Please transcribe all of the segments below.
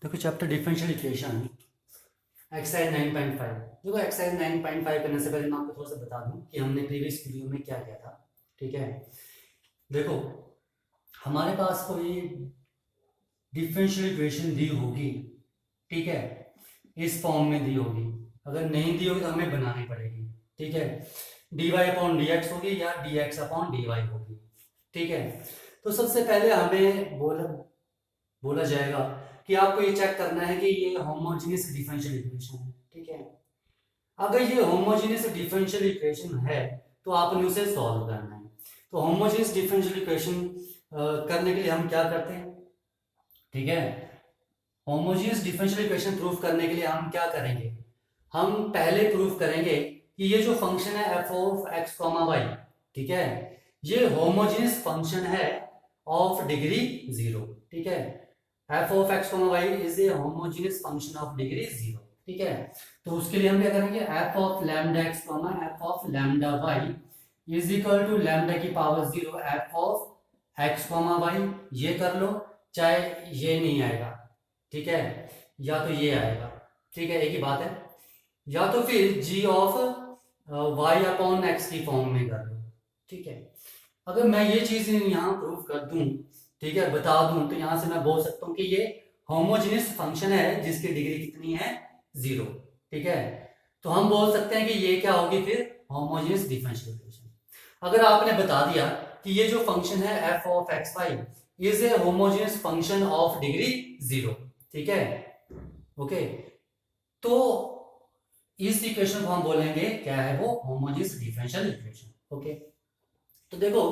देखो chapter differential equation exercise 9.5। देखो exercise 9.5 करने से पहले मैं आपको थोड़ा सा बता दूं कि हमने प्रीवियस वीडियो में क्या किया था। ठीक है, देखो हमारे पास कोई डिफरेंशियल इक्वेशन दी होगी, ठीक है, इस फॉर्म में दी होगी। अगर नहीं दी होगी तो हमें बनानी पड़ेगी। ठीक है, dy अपॉन डी एक्स होगी या dx अपॉन dy होगी। ठीक है, तो सबसे पहले हमें बोला जाएगा कि आपको ये चेक करना है कि ये होमोजेनियस डिफरेंशियल इक्वेशन है। ठीक है, अगर ये होमोजेनियस डिफरेंशियल इक्वेशन है तो आपने उसे सॉल्व करना है। तो होमोजेनियस डिफरेंशियल इक्वेशन करने के लिए हम क्या करते हैं? ठीक है, होमोजेनियस डिफरेंशियल इक्वेशन प्रूफ करने के लिए हम क्या करेंगे? हम पहले प्रूफ करेंगे कि ये जो फंक्शन है F of x comma Y, ठीक है, ये होमोजेनियस फंक्शन है ऑफ डिग्री 0। ठीक है, F of x comma Y is a homogeneous function of degree 0। ठीक है, तो उसके लिए हम क्या करेंगे? F of lambda X comma F of lambda Y is equal to lambda की power 0 F of x comma Y. ये कर लो, चाहे ये नहीं आएगा, ठीक है, या तो ये आएगा। ठीक है, एक ही बात है। या तो फिर जी ऑफ वाई अपॉन एक्स की फॉर्म में कर लो। ठीक है, अगर मैं ये चीज यहाँ प्रूव कर दूं, ठीक है, बता दूं, तो यहां से मैं बोल सकता हूँ कि ये होमोजेनियस फंक्शन है जिसकी डिग्री कितनी है? 0। ठीक है, तो हम बोल सकते हैं कि ये क्या होगी फिर? Homogeneous differential equation. अगर आपने बता दिया कि ये जो फंक्शन है F of x Y is a homogeneous function of degree 0, ठीक है, ओके, तो इस इक्वेशन को हम बोलेंगे क्या है? वो होमोजेनियस डिफरेंशियल इक्वेशन। ओके, तो देखो,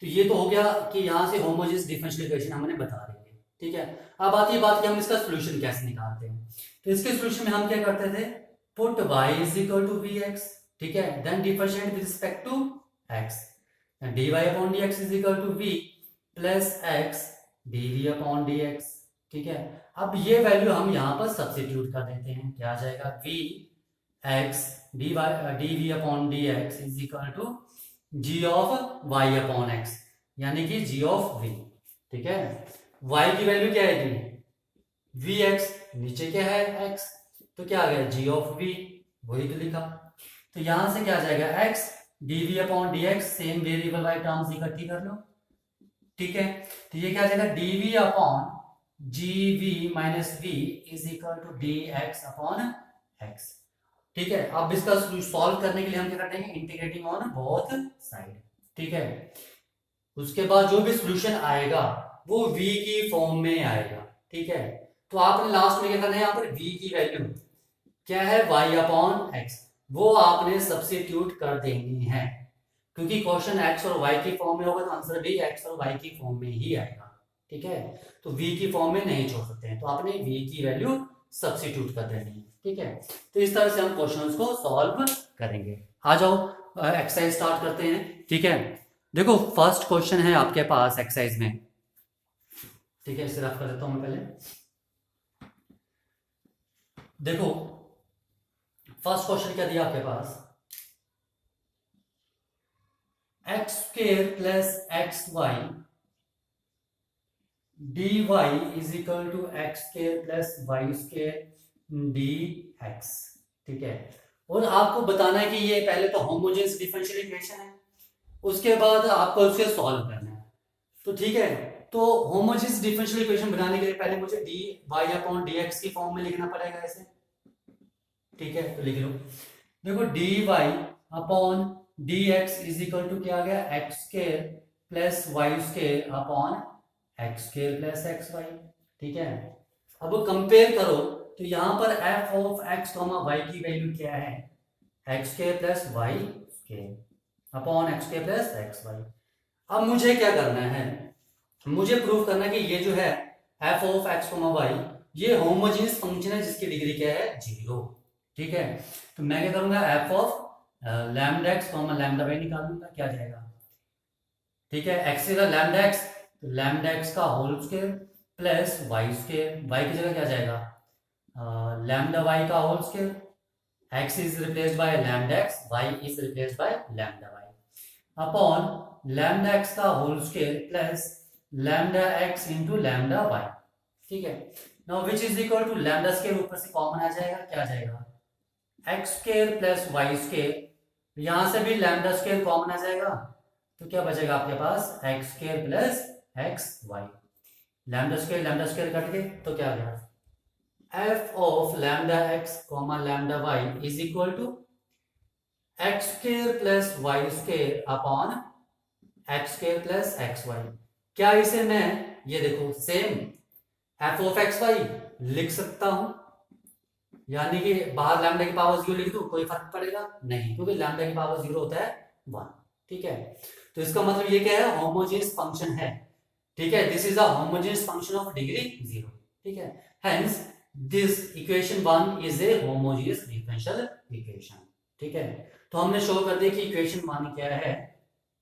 तो ये तो हो गया कि यहां से होमोजेनियस डिफरेंशियल इक्वेशन हमने बता दी है। ठीक है, अब आती है बात कि हम इसका सॉल्यूशन कैसे निकालते हैं। तो इसके सॉल्यूशन में हम क्या करते थे? Put y is equal to we X, ठीक है, then differentiate with respect to x, dy upon dx is equal to v plus x dv upon dx। ठीक है, अब ये वैल्यू हम यहाँ पर सब्स्टिट्यूट कर देते हैं। क्या आ जाएगा? v x dv upon dx is equal to g of y upon x, यानी कि g ऑफ v। ठीक है, y की वैल्यू क्या है? vx, नीचे क्या है? x, तो क्या आ गया? g ऑफ v, वही तो लिखा। तो यहां से क्या आ जाएगा? x dv upon dx, same variable Y terms इकट्ठी कर लो। ठीक है, तो ये क्या आ जाएगा? dv upon gv minus v is equal to dx upon x। ठीक है, अब इसका सॉल्व करने के लिए हम क्या करते हैं? Integrating on both side. ठीक है, उसके बाद जो भी सॉल्यूशन आएगा वो v की फॉर्म में आएगा। ठीक है, तो आपने लास्ट में क्या करना है? यहाँ पर v की वैल्यू क्या है? y अपॉन x, वो आपने सब्स्टिट्यूट कर देनी है, क्योंकि क्वेश्चन x और y की फॉर्म में होगा तो आंसर भी x और y की फॉर्म में ही आएगा। ठीक है, तो v की फॉर्म में नहीं छोड़ सकते हैं, तो आपने v की वैल्यू सब्स्टिट्यूट कर देनी है। ठीक है, तो इस तरह से हम क्वेश्चंस को सॉल्व करेंगे। आ जाओ एक्सरसाइज स्टार्ट करते हैं। ठीक है, देखो फर्स्ट क्वेश्चन है आपके पास एक्सरसाइज में। ठीक है, इसे रफ कर देता हूं मैं पहले। देखो फर्स्ट क्वेश्चन क्या दिया आपके पास? X square plus x Y D Y is equal to X square plus Y square D X. ठीक है, और आपको बताना है कि ये पहले तो होमोजेनियस डिफरेंशियल इक्वेशन है, उसके बाद आपको उसे सॉल्व करना है। तो ठीक है, तो होमोजेनियस डिफरेंशियल इक्वेशन बनाने के लिए पहले मुझे D Y upon D X की फॉर्म में लिखना पड़ेगा ऐसे। ठीक है, तो लिख लो। देखो D Y upon D X is equal to क्या आ गया? X square plus Y square upon X square plus x Y. ठीक है, अब कंपेयर करो तो यहां पर F of x comma Y की वैल्यू क्या है? X square plus Y square upon X square plus x Y. अब मुझे क्या करना है? मुझे प्रूव करना है कि ये जो है F of x comma Y ये होमोजेनियस फंक्शन है जिसकी डिग्री क्या है? 0। ठीक है, तो मैं क्या करूंगा? F of lambda X comma lambda Y निकाल दूंगा। क्या जाएगा? ठीक है, एक्स का लैम्डा एक्स, तो लैम्डा एक्स का whole square plus Y square, Y की जगह क्या जाएगा? लैम्डा वाई का whole square, x is replaced by lambda x, y is replaced by lambda y upon lambda x का whole square plus lambda x into lambda y। ठीक है। Now which is equal to lambda square, ऊपर से common आ जाएगा, क्या आ जाएगा x square plus Y square, यहां से भी लैम्डा स्क्वायर कॉमन आ जाएगा, तो क्या बचेगा आपके पास x square plus x Y, lambda square cut गए तो क्या आ गया F of lambda X comma lambda Y is equal to x square plus Y square upon x square plus x Y. क्या इसे मैं ये देखो same F of x Y लिख सकता हूं, यानी कि बाहर लैम्डा की पावर 0 लिख दो, कोई फर्क पड़ेगा नहीं, क्योंकि लैम्डा की पावर 0 होता है 1। ठीक है, तो इसका मतलब ये क्या है, होमोजेनियस फंक्शन है। ठीक है, this is a homogeneous function of degree 0। ठीक है, hence this equation 1 is a homogeneous differential equation. ठीक है, तो हमने शो कर दिया कि इक्वेशन 1 क्या है।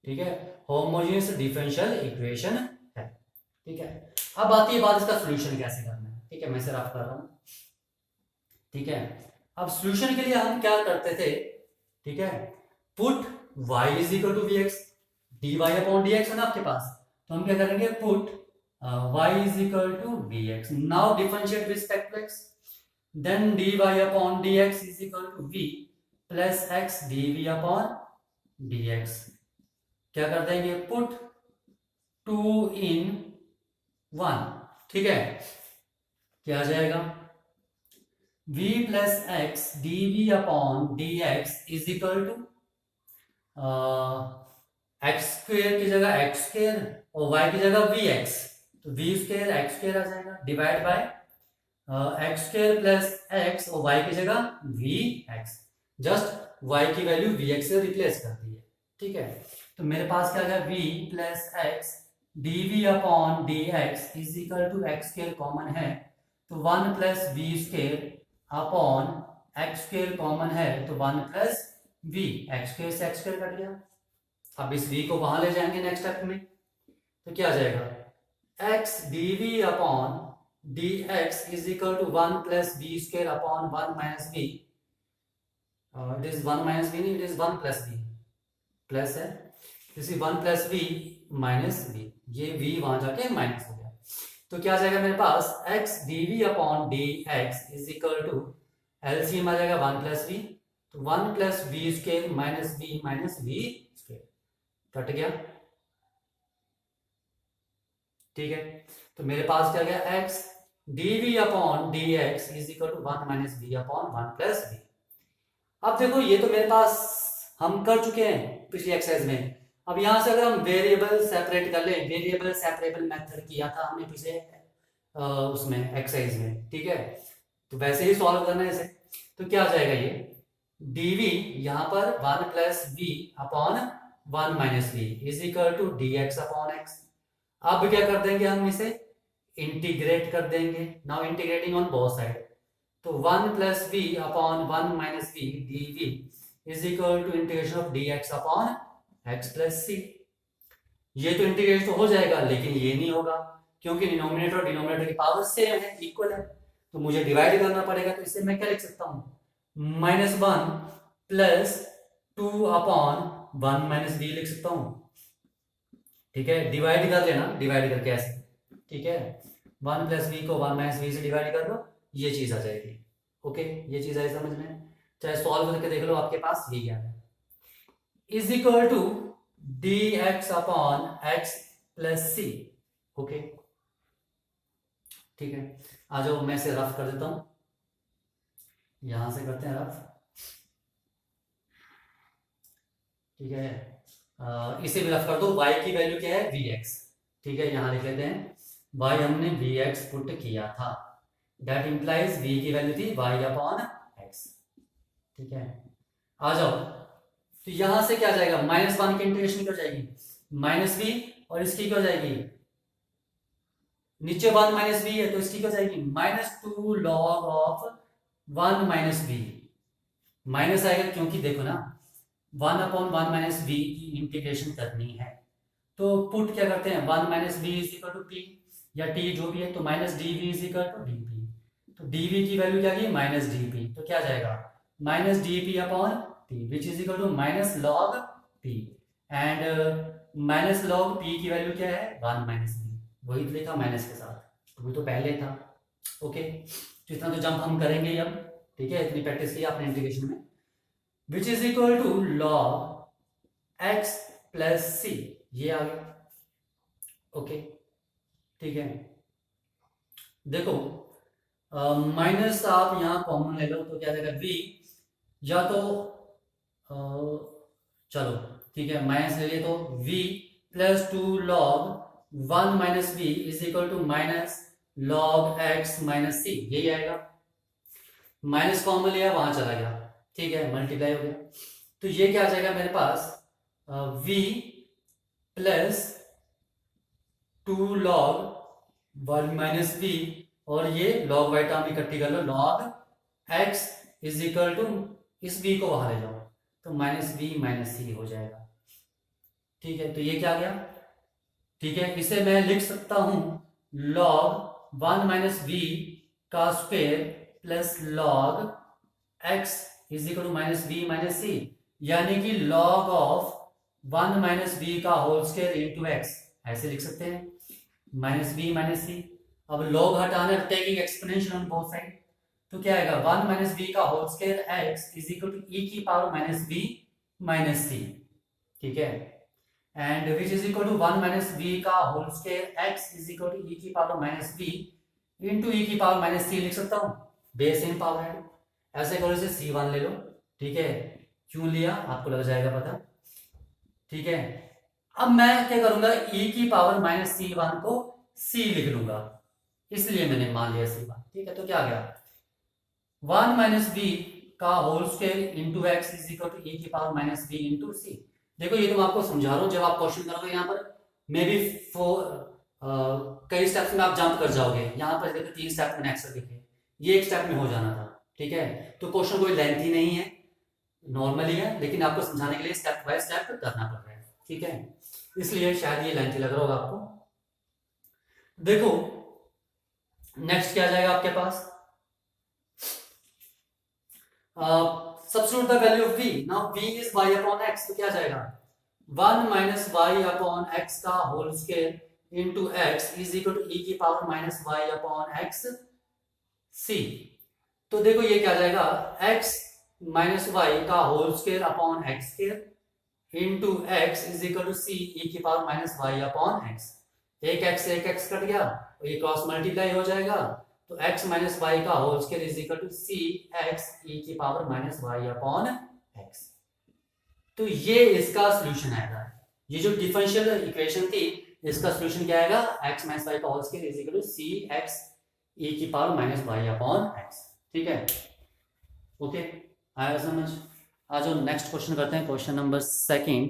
ठीक है, होमोजेनियस डिफरेंशियल इक्वेशन है। ठीक है, अब आती है बात इसका सॉल्यूशन कैसे करना है। ठीक है, मैं इसे रफ कर रहा हूं। ठीक है, अब सॉल्यूशन के लिए हम क्या करते थे, ठीक है, put y is equal to we X, D Y upon D X है ना आपके पास, तो हम क्या करेंगे put y is equal to we X, now differentiate respect to x, then D Y upon D X is equal to v plus X D V upon D x, क्या कर देंगे पुट 2 इन 1। ठीक है, क्या आ जाएगा v plus X D V upon D X is equal to X square की जगह एक्स स्क्वेयर और y की जगह वी एक्स, तो वी स्क्वेयर एक्स स्क्वेयर आ जाएगा divide by X square plus X और y की जगह वी एक्स, जस्ट y की वैल्यू वी एक्स से रिप्लेस कर दी है। ठीक है, तो मेरे पास क्या आ गया v plus X D V upon D X is equal to X square common है तो 1 plus V square upon X square common है तो 1 प्लस वी, एक्स स्क्वेयर से एक्स स्क्वेयर कट गया। अब इस v को वहां ले जाएंगे नेक्स्ट स्टेप में, तो क्या आ जाएगा X D V upon D X is equal to 1 plus V square upon 1 minus V, it is 1 minus V नहीं, it is 1 plus V, plus है इसी 1 प्लस वी माइनस वी, ये v वहां जाके माइनस हो गया, तो क्या आ जाएगा मेरे पास x dv upon D X is equal to LCM आ जाएगा 1 प्लस वी, तो 1 plus V square minus V square cut गया। ठीक है, तो मेरे पास क्या गया x dv upon D X is equal to 1 minus we upon 1 plus V. अब देखो ये तो मेरे पास हम कर चुके हैं पिछली एक्सरसाइज में, अब यहां से अगर हम वेरिएबल सेपरेट कर ले, वेरिएबल सेपरेबल मेथड किया था हमने पिछले उसमें एक्सरसाइज में। ठीक है, तो वैसे ही सॉल्व करना है इसे, तो क्या आ जाएगा ये dv यहां पर 1 plus V upon 1 minus V is equal to D X upon x. अब क्या कर देंगे हम इसे इंटीग्रेट कर देंगे, now integrating on both side, तो 1 plus V upon 1 minus V D V is equal to integration of D X upon x plus C. ये तो इंटीग्रेट तो हो जाएगा लेकिन ये नहीं होगा, क्योंकि डिनोमिनेटर और डिनोमिनेटर की पावर सेम है, इक्वल है, तो मुझे डिवाइड करना पड़ेगा, तो इससे मैं क्या लिख सकता हूं minus 1 plus 2 upon 1 minus V लिख सकता हूं। ठीक है, डिवाइड कर लेना, डिवाइड करके ऐसे, ठीक है, 1 प्लस वी को 1 माइनस वी से डिवाइड कर लो, ये चीज आ जाएगी। ओके, ये चीज आई समझ में, चाहे सॉल्व करके देख लो आपके पास ये क्या है, is equal to D X upon x plus C. Okay, ठीक है, आ जाओ मैं इसे रफ कर देता हूं, यहां से करते हैं रफ। ठीक है, इसे भी रफ कर दो, y की वैल्यू क्या है vx। ठीक है, यहां लिख लेते हैं y हमने vx पुट किया था, दैट इंप्लाइज v की वैल्यू थी y अपॉन x। ठीक है, आ जाओ, तो यहां से क्या आ जाएगा -1 की इंटीग्रेशन क्या हो जाएगी माइनस वी, और इसकी क्या हो जाएगी नीचे 1 माइनस वी है तो इसकी क्या हो जाएगी -2 log of 1 minus V, minus आएगा क्योंकि देखो ना 1 अपॉन 1 माइनस वी की इंटीग्रेशन करनी है, तो पुट क्या करते हैं 1 minus V is equal to P या टी जो भी है, तो minus D V is equal to D P, तो डी वी की वैल्यू क्या की माइनस डी पी, तो क्या आ जाएगा minus D P upon P which is equal to minus log P, and minus log P की वैल्यू क्या है 1 माइनस वी, वही तो लिखा माइनस के साथ। वो तो पहले था। ओके, तो इतना तो जंप हम करेंगे ही अब, ठीक है, इतनी प्रैक्टिस की आपने इंटीग्रेशन में। Which is equal to log X plus C, ये आ गया। ओके, ठीक है, देखो माइनस आप यहाँ कॉमन ले लो तो क्या जाएगा v, या तो चलो ठीक है माइनस ले लिए तो v plus 2 log 1 minus V is equal to minus log X minus C, यही आएगा। माइनस कॉमन लिया वहां चला गया, ठीक है, मल्टीप्लाई हो गया। तो ये क्या आ जाएगा मेरे पास v plus 2 log 1 minus V, और ये लॉग वाई टर्म इकट्ठी कर लो, log x is equal to इस v को बाहर ले जाओ तो माइनस वी माइनस सी हो जाएगा। ठीक है, तो ये क्या गया, ठीक है, इसे मैं लिख सकता हूं लॉग 1 माइनस वी का square plus log x is equal to minus V minus C, यानी कि लॉग ऑफ 1 माइनस वी का होल स्क्वायर इंटू एक्स, ऐसे लिख सकते हैं, माइनस वी माइनस सी। अब लॉग हटाना, taking exponential on both side, तो क्या आएगा 1 माइनस वी का whole square X is equal to E की power minus V minus C, ठीक है, and which is equal to 1 minus V का whole square X is equal to E की power minus V into E की power minus सी लिख सकता हूं, base in power है। ऐसे करो इसे C1 ले लो, ठीक है, क्यों लिया आपको लग जाएगा पता, ठीक है। अब मैं क्या करूंगा, ई की पावर माइनस C1 को C लिख लूंगा, इसलिए मैंने मान लिया C1, ठीक है। तो क्या आ गया 1 माइनस वी का whole square into X is equal to E की power minus V into C. देखो ये तो मैं आपको समझा रहा हूँ, जब आप क्वेश्चन करोगे यहाँ पर मे बी कई स्टेप्स में आप जंप कर जाओगे, यहाँ पर देखो 3 स्टेप मैंने एक्स्ट्रा लिखे, ये एक स्टेप में हो जाना था, ठीक है। तो क्वेश्चन कोई लेंथी नहीं है, नॉर्मली है, लेकिन आपको समझाने के लिए स्टेप बाय स्टेप करना पड़ रहा है, ठीक है, इसलिए शायद ये लेंथी लग रहा होगा आपको। देखो नेक्स्ट क्या जाएगा आपके पास, substitute the value of v, now v is y upon x, तो क्या जाएगा 1 माइनस वाई अपॉन एक्स का whole square into X is equal to E की power minus Y upon X C. तो देखो ये क्या जाएगा x माइनस वाई का whole square upon x square into X is equal to C E की power minus Y upon X, एक x cut गया और ये क्रॉस मल्टीप्लाई हो जाएगा, तो x माइनस वाई का whole square is equal to C X E की power minus Y upon X. तो ये इसका सॉल्यूशन आएगा, ये जो डिफरेंशियल इक्वेशन थी इसका सॉल्यूशन क्या आएगा, x माइनस वाई का whole square is equal to C X E की power minus Y upon x, ठीक है, ओके, आया समझ। आ जाओ नेक्स्ट क्वेश्चन करते हैं, क्वेश्चन नंबर 2।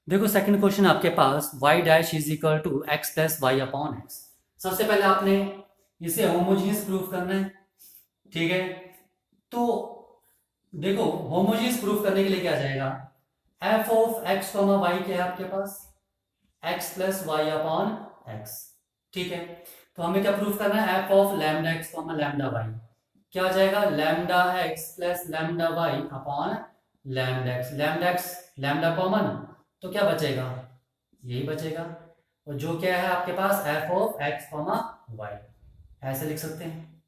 देखो सेकंड क्वेश्चन आपके पास y dash is equal to x plus Y upon X. सबसे पहले आपने इसे होमोजीनियस प्रूफ करना है, ठीक है। तो देखो होमोजीनियस प्रूफ करने के लिए क्या जाएगा, f of x comma Y क्या है आपके पास, x plus Y upon x, ठीक है। तो हमें क्या प्रूफ करना है, f of lambda x comma lambda Y क्या आ जाएगा, lambda x plus lambda Y upon lambda x, lambda common तो क्या बचेगा, यही बचेगा, और जो क्या है आपके पास f of x comma Y, ऐसे लिख सकते हैं।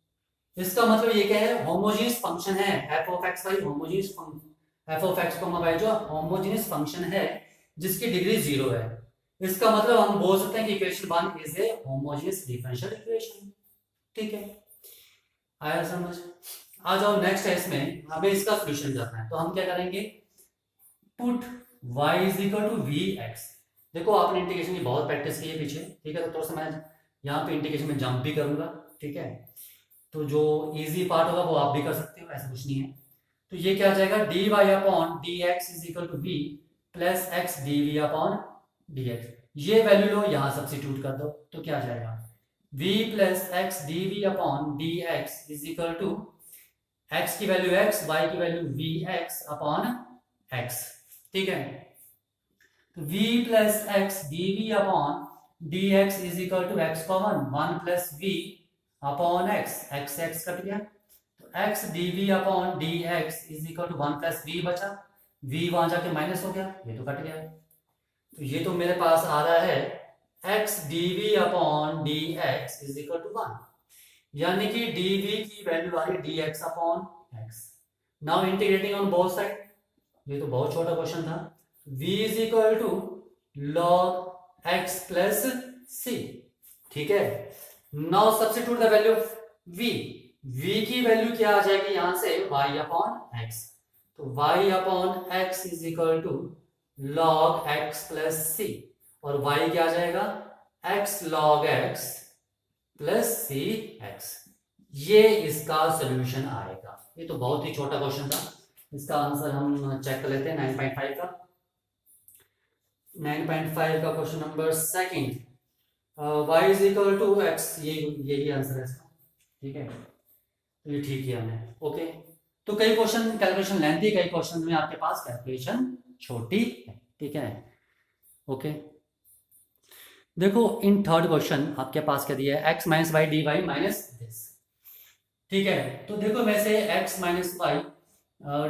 इसका मतलब ये क्या है, होमोजीनियस फंक्शन है f of x Y, homogeneous f of x comma Y जो होमोजीनियस फंक्शन है जिसकी डिग्री 0 है, इसका मतलब हम बोल सकते हैं कि equation 1 is A homogeneous differential equation, ठीक है, आया समझ। आ जाओ नेक्स्ट है, इसमें हमें इसका सॉल्यूशन करना है, तो हम क्या करेंगे, put y is equal to we X. देखो आपने इंटीग्रेशन की बहुत प्रैक्टिस की है पीछे, ठीक है, तो थोड़ा सा मैं यहाँ पे इंटीग्रेशन में जंप भी करूंगा, ठीक है, तो जो इजी पार्ट होगा वो आप भी कर सकते हो, ऐसा कुछ नहीं है। तो ये क्या आ जाएगा, D Y upon D X is equal to V plus X D V upon D X, ये वैल्यू लो यहाँ सब्सिट्यूट कर दो, तो क्या आ जाएगा v plus X D V upon D X is equal to X की वैल्यू x, y की value we x upon x, ठीक है। तो v plus X D V upon D X is equal to X common 1 plus V upon X, X X cut गया, तो X D V upon D X is equal to 1 plus V बचा, v वहां जाके minus हो गया, ये तो cut गया, तो ये तो मेरे पास आ रहा है X DV upon D X is equal to 1, यानी कि डीवी की वैल्यू आ रही D X upon X. Now integrating on both side, ये तो बहुत छोटा क्वेश्चन था। v is equal to log X plus C, ठीक है। Now substitute the value of v, v की वैल्यू क्या आ जाएगी यहां से y अपॉन एक्स, तो y upon x is equal to log X plus सी, और y क्या आ जाएगा x लॉग x प्लस सी एक्स, ये इसका सोल्यूशन आएगा। ये तो बहुत ही छोटा क्वेश्चन था, इसका आंसर हम चेक कर लेते हैं 9.5 का। 9.5 का question number second, y is equal to X, यही आंसर है इसका, ठीक है। तो ये ठीक है हमने, ओके। तो कई क्वेश्चन कैलकुलेशन लेंथी, कई क्वेश्चन में आपके पास कैलकुलेशन छोटी है, ठीक है, ओके। देखो इन थर्ड क्वेश्चन आपके पास क्या दिया है, x minus Y D y minus this, ठीक है। तो देखो मैं से x minus Y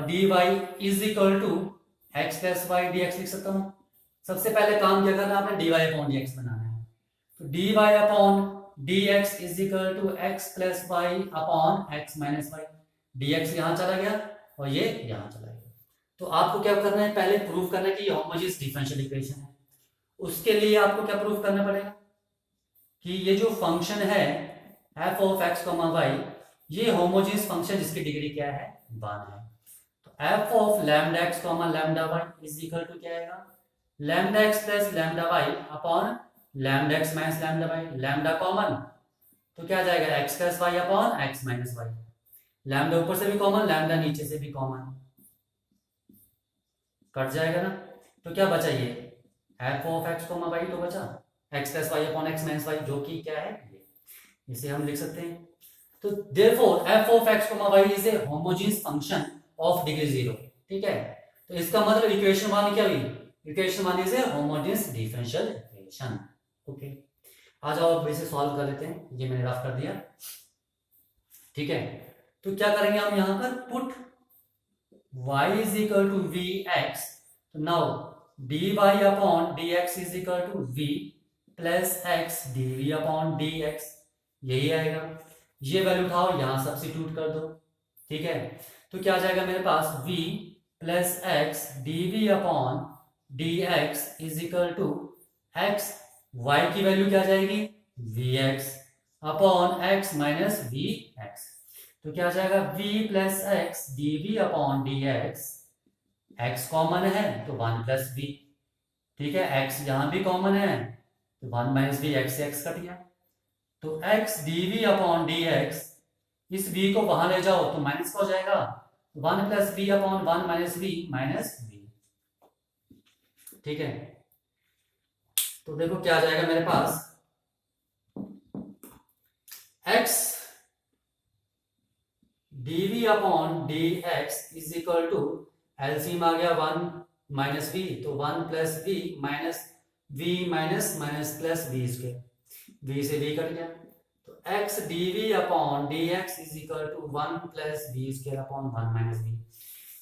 D Y is equal to x plus y D x लिख सकता हूँ। सबसे पहले काम क्या करना है, आपने D Y upon D X बनाना है, तो D Y upon D X is equal to x plus Y upon x minus Y, D X यहाँ चला गया और ये यहाँ चला गया। तो आपको क्या करना है, पहले प्रूव करना है कि ये होमोजेनियस डिफरेंशियल इक्वेशन है। उसके लिए आपको क्या प्रूव करना पड़ेगा कि ये जो फंक्शन है f ऑफ x, y, ये होमोजेनियस फंक्शन जिसकी डिग्री क्या है 1 है। तो f of lambda x, lambda y is equal to क्या आएगा, lambda x plus lambda y upon lambda x minus lambda y, lambda common तो क्या आ जाएगा x plus y upon x minus y, lambda ऊपर से भी कॉमन, लैम्डा नीचे से भी कॉमन, कट जाएगा ना। तो क्या बचा ये f ऑफ x, y तो बचा x plus Y upon x minus y, जो कि क्या है ये, इसे हम लिख सकते हैं। तो therefore f of x, y is a homogeneous function of degree 0, ठीक है। तो इसका मतलब इक्वेशन 1 क्या हुई, equation 1 is a homogeneous differential equation, okay. आ जाओ अब इसे सॉल्व कर लेते हैं, ये मैंने रफ कर दिया, ठीक है। तो क्या करेंगे हम यहाँ पर, put y is equal to we X, तो now dy upon dx is equal to v plus x dv upon dx, यही आएगा। ये वैल्यू उठाओ यहाँ सब्स्टिट्यूट कर दो, ठीक है। तो क्या आ जाएगा मेरे पास v plus x dv upon dx is equal to x, y की वैल्यू क्या आ जाएगी vx upon x minus vx, तो क्या आ जाएगा v plus x dv upon dx, x common है तो 1 प्लस v, ठीक है, x यहां भी कॉमन है तो 1 माइनस v, x से x कट गया, तो x dv अपॉन dx, इस v को वहां ले जाओ तो माइनस का हो जाएगा, 1 plus v upon 1 minus v minus v, ठीक है। तो देखो क्या आ जाएगा मेरे पास, x dv upon dx is equal to, LCM आ गया 1 माइनस वी, तो 1 plus V minus V minus minus plus we square, V से वी कट गया, तो x dv upon dx is equal to 1 plus we square upon 1 minus V.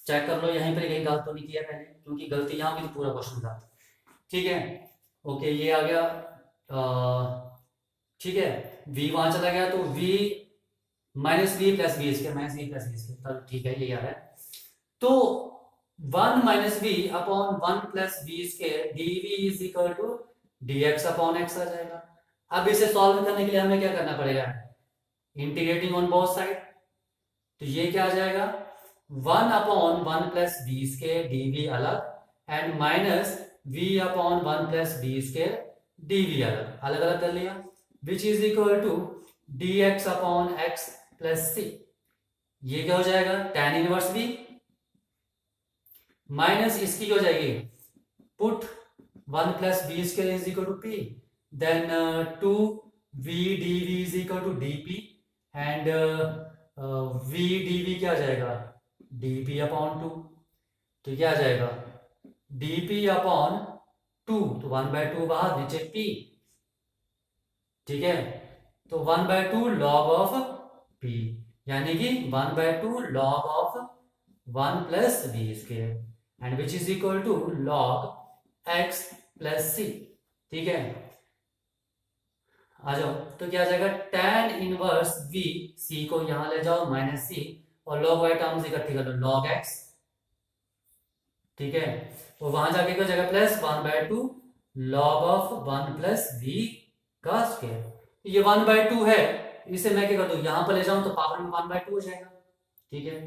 Check कर लो यहीं पर कहीं गलत तो नहीं किया पहले, क्योंकि गलती यहाँ की तो पूरा क्वेश्चन था, ठीक है, ओके। ये आ गया, ठीक है, v वहां चला गया तो v minus v plus we square, minus v plus we square, ठीक है, ये आ रहा है। तो 1 minus we upon 1 plus we square dv is equal to dx upon x आ जाएगा। अब इसे सॉल्व करने के लिए हमें क्या करना पड़ेगा, इंटीग्रेटिंग ऑन बोथ साइड, तो ये क्या आ जाएगा 1 upon 1 plus we square dv अलग and minus v upon 1 plus we square dv अलग, अलग अलग कर लिया, which is equal to dx upon x plus c, ये क्या हो जाएगा tan इनवर्स v माइनस इसकी क्या हो जाएगी, put 1 plus we square is equal to p, then 2 v dv is equal to dp and v dv क्या आ जाएगा dp अपॉन 2, तो क्या आ जाएगा dp अपॉन 2, तो 1/2 बाहर नीचे p, ठीक है, तो 1/2 लॉग ऑफ p, यानी कि 1/2 log of 1 plus we square and which is equal to log x plus c, ठीक है। आ जाओ, तो क्या आ जाएगा, tan इनवर्स v, c को यहां ले जाओ माइनस c, और log y टर्म्स इकट्ठी कर लो log x, ठीक है, और वहां जाके क्या जाएगा plus 1/2 log of 1 plus v का स्क्वायर। ये 1/2 है, इसे मैं क्या कर दूं, यहां पर ले जाऊं तो पावर में 1/2 हो जाएगा, ठीक है।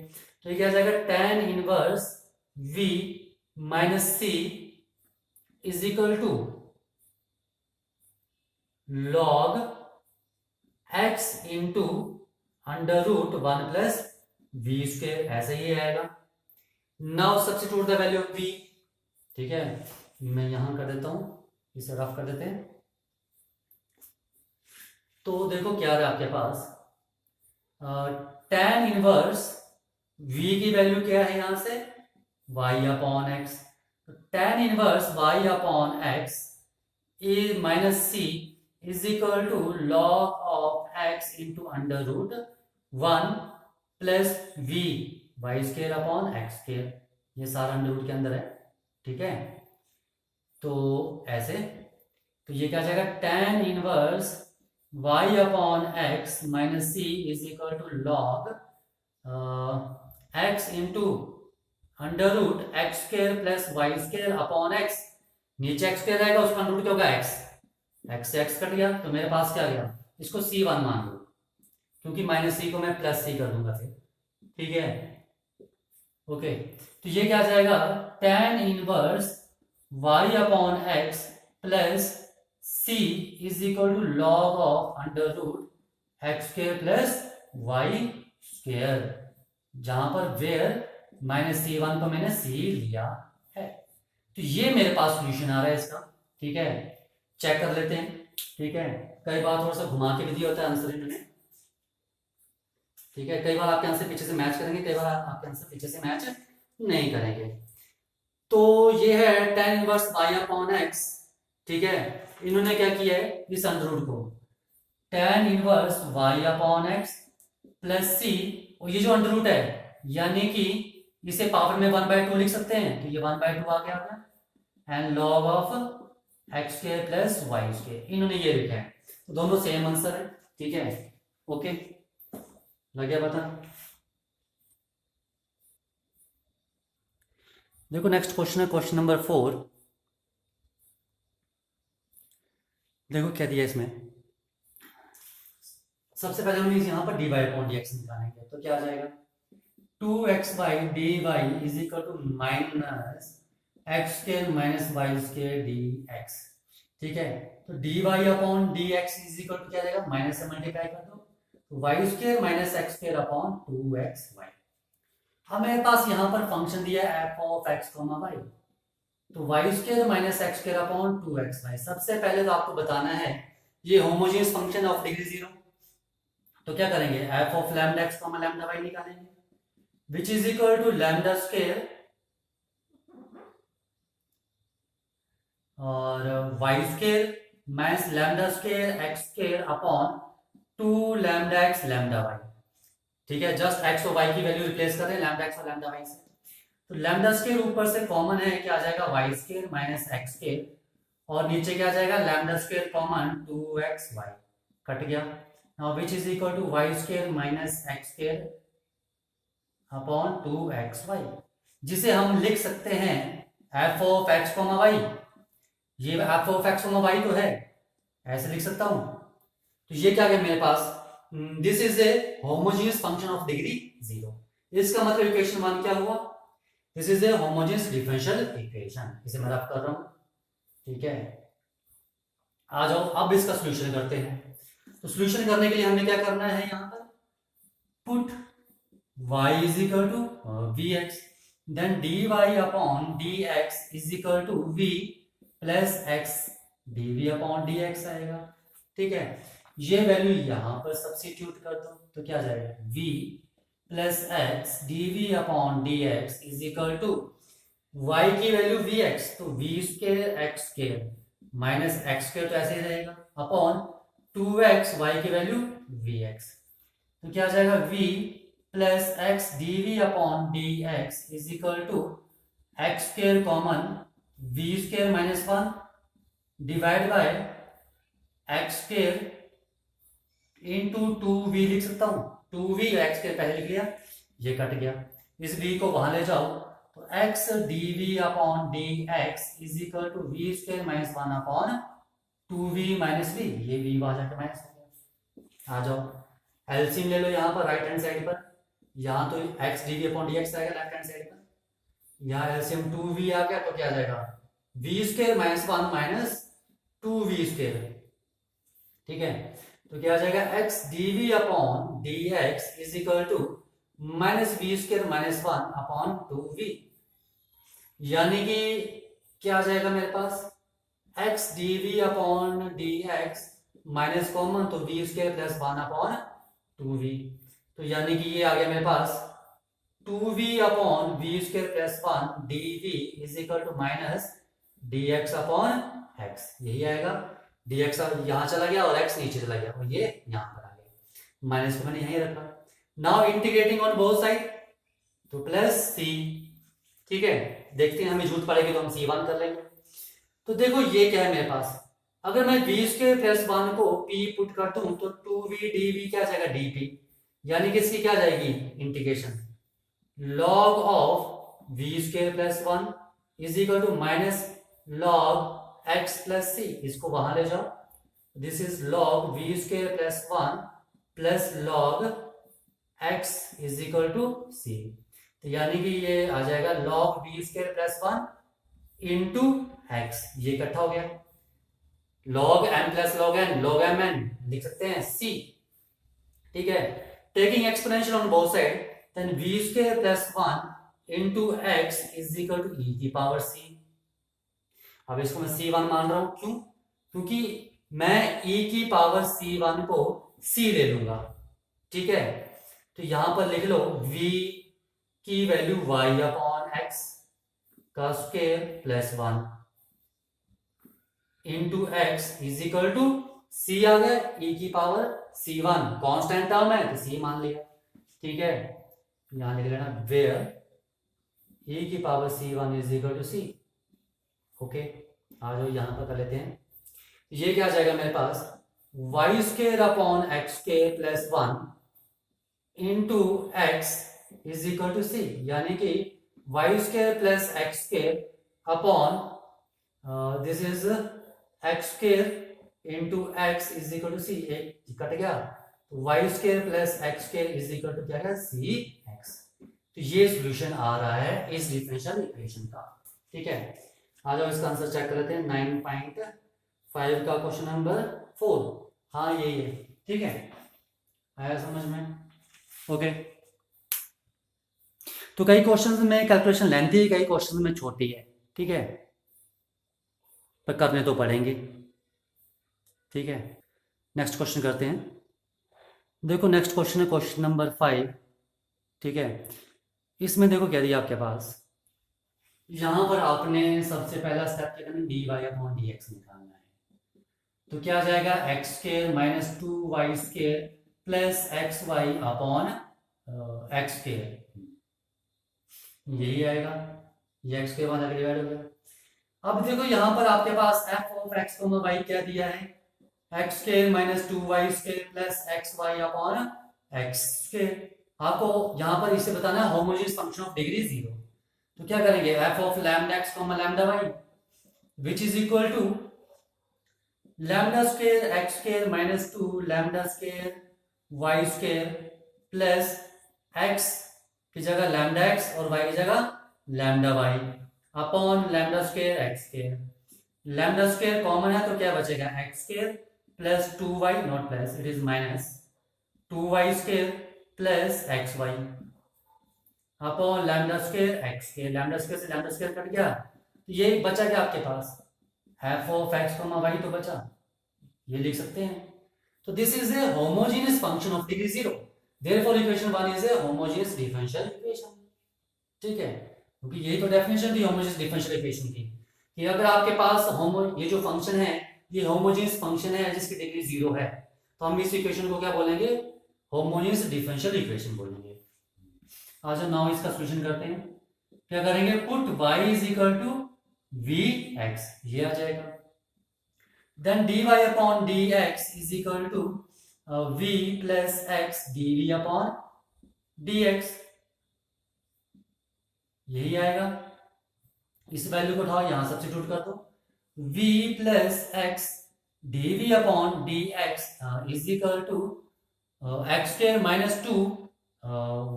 तो ये क्या आ जाएगा, tan inverse v minus c is equal to log x into under root 1 plus we square, ऐसा ही आएगा। Now substitute the value of v, ठीक है, मैं यहां कर देता हूं, इसे रफ कर देते हैं। तो देखो क्या है आपके पास, tan इनवर्स v की वैल्यू क्या है यहां से, y upon x, tan inverse y upon x is minus c is equal to log of x into under root 1 plus v y square upon x square, ये सारा under root के अंदर है, ठीक है। तो ऐसे, तो ये क्या जाएगा, tan inverse y upon x minus c is equal to log x into under root x square plus y square upon x, नीचे एक्स स्केयर आएगा, उसका अंडर रूट क्या होगा एक्स, एक्स से एक्स कट गया, तो मेरे पास क्या गया, इसको c1 मान लो, क्योंकि माइनस c को मैं प्लस c कर दूंगा फिर, ठीक है, ओके। तो ये क्या आ जाएगा, tan inverse y upon x plus c is equal to log of under root x square plus Y square, जहां पर वेयर माइनस c1 को मैंने c लिया है। तो ये मेरे पास सॉल्यूशन आ रहा है इसका, ठीक है, चेक कर लेते हैं, ठीक है। कई बार थोड़ा सा घुमा के भी दिया होता है आंसर इन्होंने, ठीक है, कई बार आपके आंसर पीछे से मैच करेंगे, कई बार आपके आंसर पीछे से मैच नहीं करेंगे। तो ये है tan inverse y upon x, ठीक है, इन्होंने क्या किया है, इस अंडर रूट को tan inverse y upon x plus c, और ये जो अंडर रूट है यानी कि इसे पावर में 1/2 लिख सकते हैं, तो ये 1/2 आ गया, and log of x square plus Y square, इन्होंने ये लिखा है, तो दोनों सेम आंसर है, ठीक है, ओके, लग गया पता। देखो नेक्स्ट क्वेश्चन है क्वेश्चन नंबर 4, देखो क्या दिया इसमें, सबसे पहले हम यहाँ पर dy अपॉन dx निकालेंगे, तो क्या आ जाएगा, 2xy dy is equal to minus x square minus Y square dx, ठीक है। तो dy upon dx is equal to क्या जाएगा, माइनस से मल्टीप्लाई कर दो, तो Y square minus x square upon 2xy। अब मेरे पास यहाँ पर फंक्शन दिया है F of x comma Y, तो Y square minus x square upon 2xy। सबसे पहले तो आपको बताना है ये होमोजेनियस फंक्शन ऑफ डिग्री 0, तो क्या करेंगे, F of lambda X comma lambda Y निकालेंगे, which is equal to lambda square और Y square minus lambda square x square upon 2 lambda x lambda Y, ठीक है। जस्ट एक्स और Y की value replace कर रहे हैं लैम्डा एक्स और लैम्डा वाई से, तो लैम्डा स्क्वायर ऊपर से कॉमन है, क्या आ जाएगा, Y square minus x square, और नीचे क्या आ जाएगा, lambda square common 2xy cut गया, now which is equal to Y square minus x square upon 2xy, जिसे हम लिख सकते हैं F of x comma Y, ये F of x comma Y तो है, ऐसे लिख सकता हूं। तो ये क्या है मेरे पास, this is a homogeneous function of degree 0, इसका मतलब इक्वेशन 1 क्या हुआ, this is a homogeneous differential equation, इसे मैं रफ कर रहा हूं, ठीक है। आ जाओ अब इसका सॉल्यूशन करते हैं, तो सॉल्यूशन करने के लिए हमें क्या करना है, यहां पर put y is equal to vx, then dy upon dx is equal to v plus x dv upon dx आएगा, ठीक है। ये वैल्यू यहां पर सब्स्टिट्यूट कर दो, तो क्या आ जाएगा, v plus x dv upon dx is equal to y की वैल्यू vx, तो v square x square minus x square, तो ऐसे ही रहेगा, अपॉन 2x y की वैल्यू vx, तो क्या आ जाएगा, v plus x dv upon dx is equal to x square common v square minus 1 divide by x square into 2v लिख सकता हूँ, 2v एक्स के पहले लिख लिया, ये कट गया, इस v को वहां ले जाओ तो x dv upon dx is equal to v square minus 1 upon 2v minus v, ये v वहां जाके माइनस हो गया। आ जाओ एलसीएम ले लो यहाँ पर राइट हैंड साइड पर, यहाँ तो x dv अपॉन dx आएगा लेफ्ट हैंड साइड पर, यहाँ एलसीएम 2v आ गया तो क्या आ जाएगा v square minus 1 minus 2v square, ठीक है। तो क्या आ जाएगा x dv upon dx is equal to minus v square minus 1 upon 2v, यानी कि क्या आ जाएगा मेरे पास x dv upon dx minus common तो v square plus 1 upon 2v, तो यानी कि ये आ गया मेरे पास 2v upon v square plus 1 dv is equal to minus dx upon x, यही आएगा। dx यहाँ चला गया और x नीचे चला गया और ये यहाँ पर आ गया, माइनस को मैंने यहीं रखा। Now integrating on both side तो प्लस c, ठीक है। देखते हैं हमें जरूरत पड़ेगी तो हम c1 कर लेंगे। तो देखो ये क्या है मेरे पास, अगर मैं v स्क्वायर प्लस 1 को p पुट करता हूं तो 2v dv क्या जाएगा dp, यानी कि इसकी क्या जाएगी integration log of v square plus 1 is equal to minus log x plus c, इसको वहां ले जाओ, this is log v square plus 1 plus log x is equal to c, तो यानी कि ये आ जाएगा log v square plus 1 into x, ये इकट्ठा हो गया log m plus log n, log m n लिख सकते हैं c, ठीक है। Taking exponential on both side then v square plus 1 into x is equal to e की पावर c। अब इसको मैं c1 मान रहा हूं, क्यों, क्योंकि मैं e की पावर c1 को c ले लूंगा, ठीक है। तो यहां पर लिख लो v की वैल्यू y अपॉन x का square plus 1 into x is equal to c आ गया, e की पावर c1 कांस्टेंट टर्म है तो c मान लिया, ठीक है। यहां लिख लेना वेयर e की power c1 is equal to c, okay. आ जाओ यहां पर कर लेते हैं, ये क्या आ जाएगा मेरे पास y square upon x square plus 1 into X is equal to C, यानी कि Y square plus x square upon this is X square into X is equal to C, एक कट गया तो Y square plus x square is equal to क्या है सी x, तो ये solution आ रहा है इस डिफरेंशियल इक्वेशन का, ठीक है। आ जाओ इसका आंसर चेक कर लेते हैं 9.5 का क्वेश्चन नंबर 4, हाँ यही है, ठीक है, आया समझ में, ओके। तो कई क्वेश्चंस में कैलकुलेशन लेंथी है, कई क्वेश्चंस में छोटी है, ठीक है, पर करने तो पड़ेंगे, ठीक है। नेक्स्ट क्वेश्चन करते हैं, देखो नेक्स्ट क्वेश्चन है क्वेश्चन नंबर 5, ठीक है। इसमें देखो क्या दिया आपके पास, यहां पर आपने सबसे पहला स्टेप क्या करना है dy अपॉन dx निकालना है, तो क्या आ जाएगा x square minus 2y square plus x y upon x square, यही आएगा, ये एक्स के बाद आगे डिवाइड हो गया। अब देखो यहां पर आपके पास f ऑफ x y क्या दिया है x square minus 2y square plus x y upon x square, आपको यहां पर इसे बताना है होमोजेनियस फंक्शन ऑफ डिग्री 0, तो क्या करेंगे f of lambda x lambda y which is equal to lambda square x square minus 2 lambda square y square plus x की जगह लैम्डा एक्स और वाई की जगह lambda Y upon lambda square x square, lambda square common है तो क्या बचेगा x square plus 2y not plus it is minus 2y square plus x y upon lambda square x square, lambda square से lambda square cut गया तो ये बचा क्या आपके पास f ऑफ x y तो बचा, ये लिख सकते हैं। तो this is a homogeneous function of degree 0, therefore equation 1 is a homogeneous differential equation, ठीक है, क्योंकि यही तो डेफिनेशन थी होमोजेनियस डिफरेंशियल इक्वेशन की कि अगर आपके पास ये जो फंक्शन है ये होमोजेनियस फंक्शन है जिसकी डिग्री 0 है तो हम इस इक्वेशन को क्या बोलेंगे होमोजेनियस डिफरेंशियल इक्वेशन बोलेंगे। आज हम नाउ इसका सॉल्यूशन करते हैं, क्या करेंगे put y is equal to vx, ये आ जाएगा, then dy upon dx is equal to v plus x dv upon dx, यही आएगा। इस वैल्यू को उठाओ, यहां सब्स्टिट्यूट कर दो, v plus x dv upon dx is equal to x square minus 2,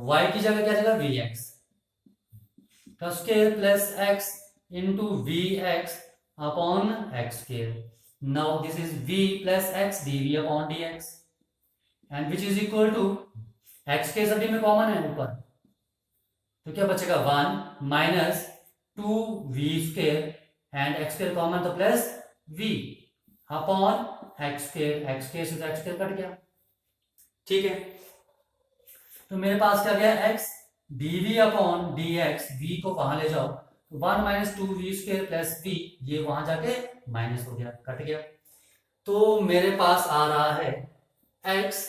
y की जगह क्या जाएगा वी एक्स का square plus x into v x upon x square. Now this is v plus x dv upon dx and which is equal to x के सभी में common है ऊपर, तो क्या बचेगा 1 minus 2v square and X square common तो plus v upon x square, x square से एक्स स्क्वायर कट गया, ठीक है। तो मेरे पास क्या गया x dv upon dx, v को कहां ले जाओ, 1 minus 2v square plus v, ये वहां जाके माइनस हो गया, कट गया। तो मेरे पास आ रहा है x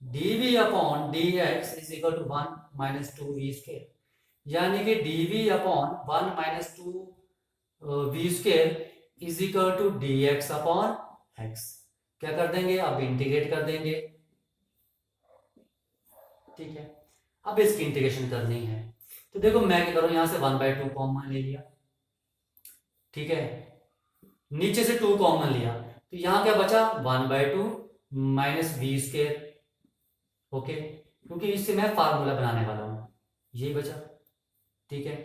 dv upon dx is equal to 1 minus 2v square, यानी कि dv upon 1 minus 2v square is equal to dx upon x। क्या कर देंगे, अब इंटीग्रेट कर देंगे, ठीक है। अब इसकी इंटीग्रेशन करनी है, तो देखो मैं क्या करूं, यहां से 1/2 कॉमन ले लिया, ठीक है, नीचे से 2 कॉमन लिया, तो यहां क्या बचा 1/2 माइनस वी स्क्वायर, ओके, क्योंकि इससे मैं फार्मूला बनाने वाला हूं, ये बचा, ठीक है।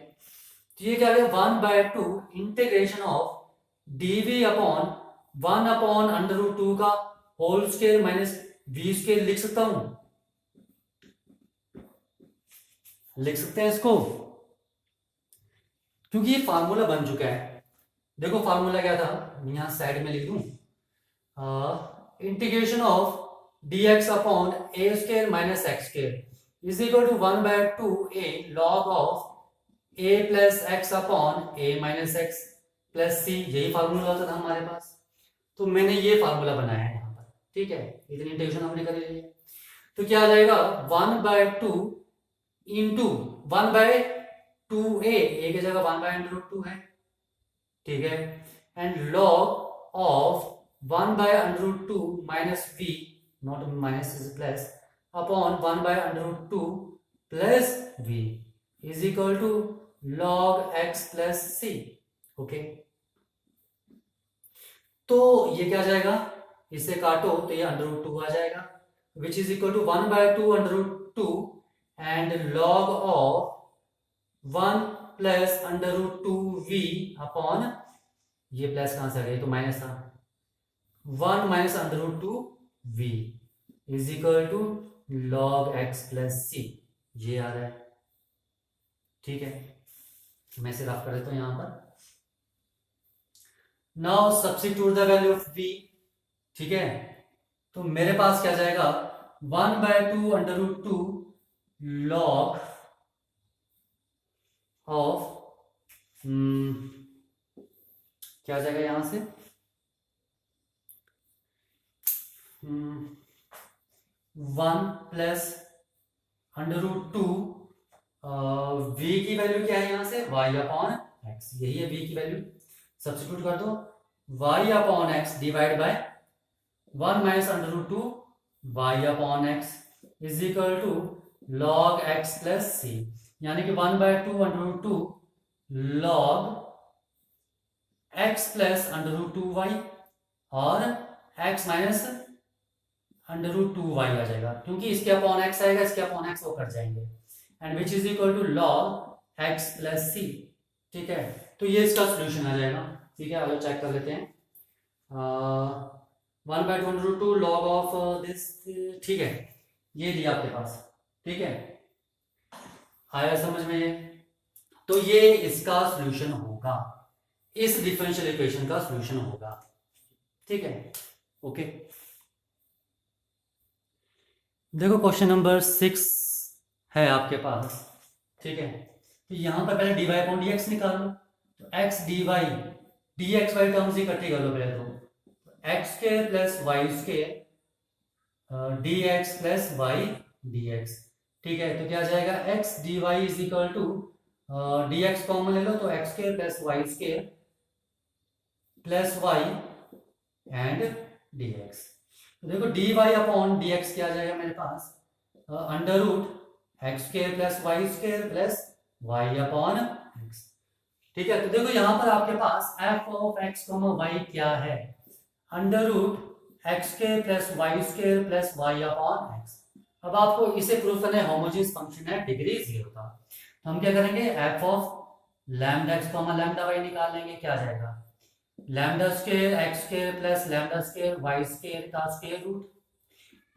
तो ये क्या है 1/2 integration of dv upon 1 upon under root 2 का whole square minus v square लिख सकता हूं, लिख सकते हैं इसको, क्योंकि ये फार्मूला बन चुका है। देखो फार्मूला क्या था, यहां साइड में लिख दूं, integration of dx upon a square minus x square is equal to 1/2 a log of a plus x upon a minus x plus c, यही फार्मूला होता था हमारे पास। तो मैंने ये फार्मूला बनाया है यहाँ पर, ठीक है, इतनी इंटीग्रेशन हमने कर ली है। तो क्या आ जाएगा 1/2 इंटू 1/2a, a की जगह 1/√2 है, ठीक है, and log of 1/√2 minus v, not minus is plus, upon 1/√2 plus v is equal to log x plus c, okay. तो ये क्या आ जाएगा, इसे काटो तो ये √2 आ जाएगा, which is equal to 1/2 √2 and log of 1 plus √2v upon, ये प्लस कहां से आ गया, तो माइनस था, 1 minus √2v is equal to log x plus c, ये आ रहा है, ठीक है। मैं इसे रफ कर देता हूं यहां पर। Now substitute the value of v, ठीक है, तो मेरे पास क्या जाएगा 1/2 log ऑफ क्या जाएगा यहां से 1 प्लस √2 v की वैल्यू क्या है यहां से y अपॉन x, यही है v की वैल्यू, सब्स्टिट्यूट कर दो, y upon x divide by 1 minus √2 y upon x is equal to log x plus c, यानी कि 1/2 log x प्लस √2y और x माइनस √2y आ जाएगा, क्योंकि इसके अपॉन x आएगा, इसके अपॉन x वो कट जाएंगे, and which is equal to log x plus c, ठीक है। तो ये इसका सोल्यूशन आ जाएगा, ठीक है, आगे चेक कर लेते हैं। 1/2 log ऑफ दिस, ठीक है, ये दिया आपके पास, ठीक है, आया समझ में ये, तो ये इसका सॉल्यूशन होगा, इस डिफरेंशियल इक्वेशन का सॉल्यूशन होगा, ठीक है, ओके। देखो क्वेश्चन नंबर 6 है आपके पास, ठीक है, तो यहां पर पहले dy अपॉन dx निकालो, तो x dy dx y terms इकट्ठी कर लो पहले, तो x square plus Y square dx plus y dx, ठीक है। तो क्या आ जाएगा x dy is equal to dx common ले लो, तो x square plus Y square plus y and dx, तो देखो D Y upon D x क्या आ जाएगा मेरे पास, under root x square plus y square plus Y upon x. ठीक है, तो देखो यहां पर आपके पास एफ ऑफ एक्स वाई क्या है, under root x square plus y square plus Y upon x. अब आपको इसे प्रूफ करना है होमोजेनियस फंक्शन है डिग्री 0 का, तो हम क्या करेंगे, F of lambda x lambda Y निकाल लेंगे, क्या आ जाएगा, lambda square x square plus lambda square y square का square root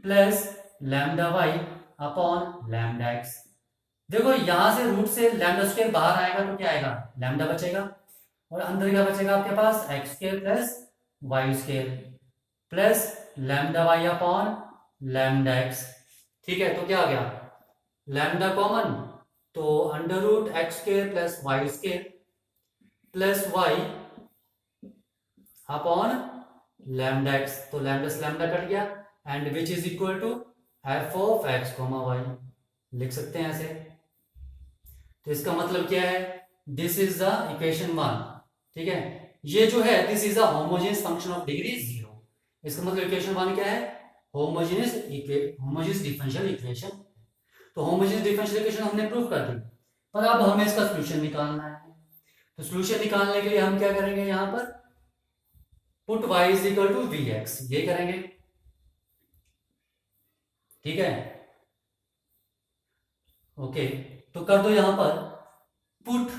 plus lambda Y upon lambda x. देखो यहां से रूट से लैम्डा स्क्वायर बाहर आएगा तो क्या आएगा, लैम्डा बचेगा, और अंदर क्या बचेगा आपके पास, x square plus Y square plus lambda Y upon lambda x. ठीक है, तो क्या आ गया, लैम्डा कॉमन, तो under root x square plus Y square plus Y upon lambda x, तो लैम्डा से लैम्डा कट गया, and which is equal to f of x comma y, लिख सकते हैं ऐसे। तो इसका मतलब क्या है, दिस इज द इक्वेशन 1। ठीक है, ये जो है this is a homogeneous function of degree 0। इसका मतलब इक्वेशन 1 क्या है, होमोजेनियस डिफरेंशियल इक्वेशन। तो होमोजेनियस डिफरेंशियल इक्वेशन हमने प्रूव कर दी, पर अब हमें इसका सॉल्यूशन निकालना है। तो सॉल्यूशन निकालने के लिए हम क्या करेंगे, यहां पर put y is equal to we x, ये करेंगे। ठीक है, ओके, तो कर दो यहां पर put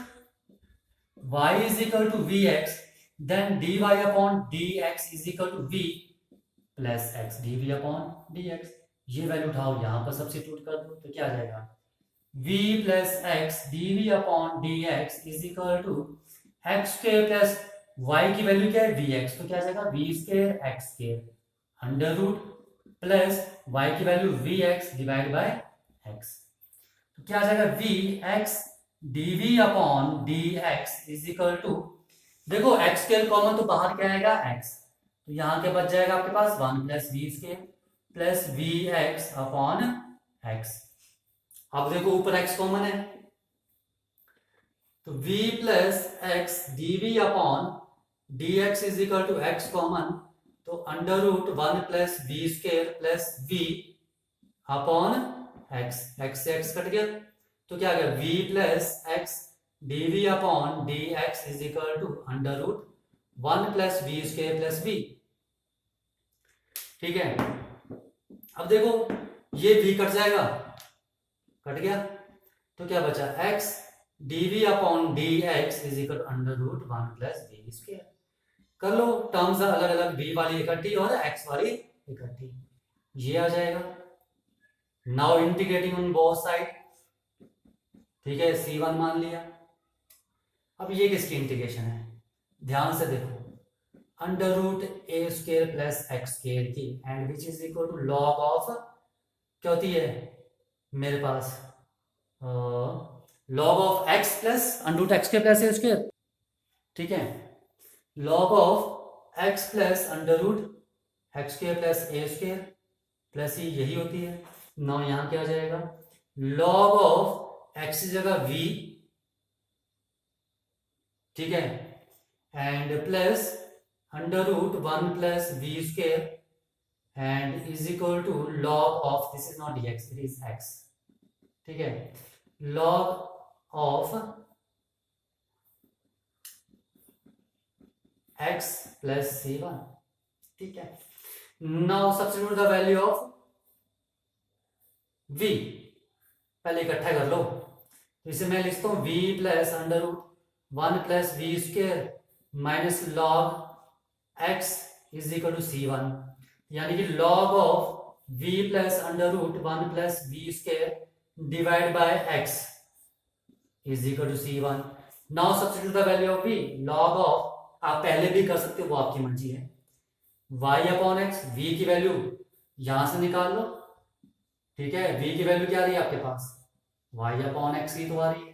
y is equal to we x, then dy upon dx is equal to v plus x dv upon dx। ये वैल्यू उठाओ यहां पर सब्स्टिट्यूट कर दो, तो क्या आ जाएगा, v plus x dv upon dx is equal to x square plus y की वैल्यू क्या है, vx, तो क्या आ जाएगा, v square x square under root plus y की value vx divide by x, तो क्या आ जाएगा, vx dv upon dx is equal to, देखो x स्क्वायर कॉमन तो बाहर क्या आएगा, x, तो यहां क्या बच जाएगा आपके पास 1 plus we square plus vx upon x। अब देखो ऊपर x कॉमन है, तो v plus x dv upon dx is equal to x common, तो under root 1 plus we square plus v upon x, x से x कट गया, तो क्या आ गया, v plus x dv upon dx is equal to under root 1 plus we square plus v। ठीक है, अब देखो ये v कट जाएगा, कट गया, तो क्या बचा, x dv upon dx is equal under root 1 plus we square. कर लो टर्म्स अलग अलग, v वाली इकट्ठी और x वाली इकट्ठी, ये आ जाएगा। Now integrating on both side, ठीक है, c1 मान लिया। अब ये किसकी इंटीग्रेशन है, ध्यान से देखो, under root a square plus x square की, and which is equal to log of, क्या होती है मेरे पास, log of x plus under root x square plus a square. ठीक है, log of x plus under root x square plus a square plus e, यही होती है। नाउ यहां क्या आ जाएगा, लॉग ऑफ एक्स की जगह v, ठीक है, and plus under root 1 plus we square and is equal to log of, this is not dx, it is x। ठीक है, log of x plus c1। ठीक है, now substitute the value of v, पहले इकट्ठा कर लो, तो इसे मैं लिखता हूं v plus under root 1 plus we square minus log x is equal to c1, यानी कि log of v plus under root 1 plus we square divide by x is equal to c1। Now substitute the value of v, log of, आप पहले भी कर सकते हो, वो आपकी मर्जी है, y अपॉन एक्स, v की वैल्यू यहां से निकाल लो। ठीक है, v की वैल्यू क्या आ रही है आपके पास, y अपॉन एक्स ही तो आ रही है,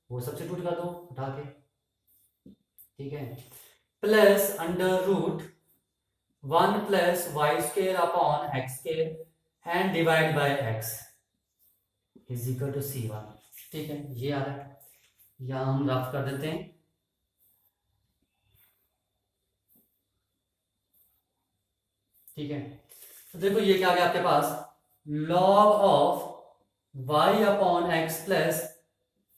वो सब्स्टिट्यूट कर दो उठा के। ठीक है, plus under root 1 plus Y square upon x square and divide by x is equal to c1। ठीक है, ये आ रहा है, यहां हम रफ कर देते हैं। ठीक है, तो देखो ये क्या आ गया आपके पास, log of y upon x plus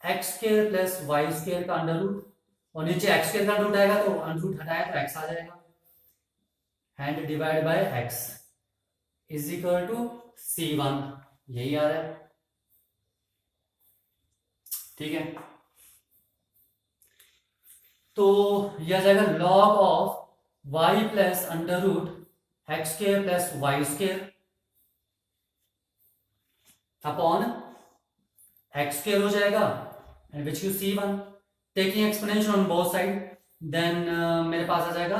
x square plus y square का अंडर रूट, और नीचे एक्स स्क्र का अंडर रूट आएगा तो अंडर रूट हटाया तो एक्स आ जाएगा, and divide by x is equal to C1, यही आ रहा है। ठीक है, तो यह आ जाएगा log of y plus under root x square plus y square upon x square हो जाएगा, and which you C1, taking exponential on both side, देन मेरे पास आ जाएगा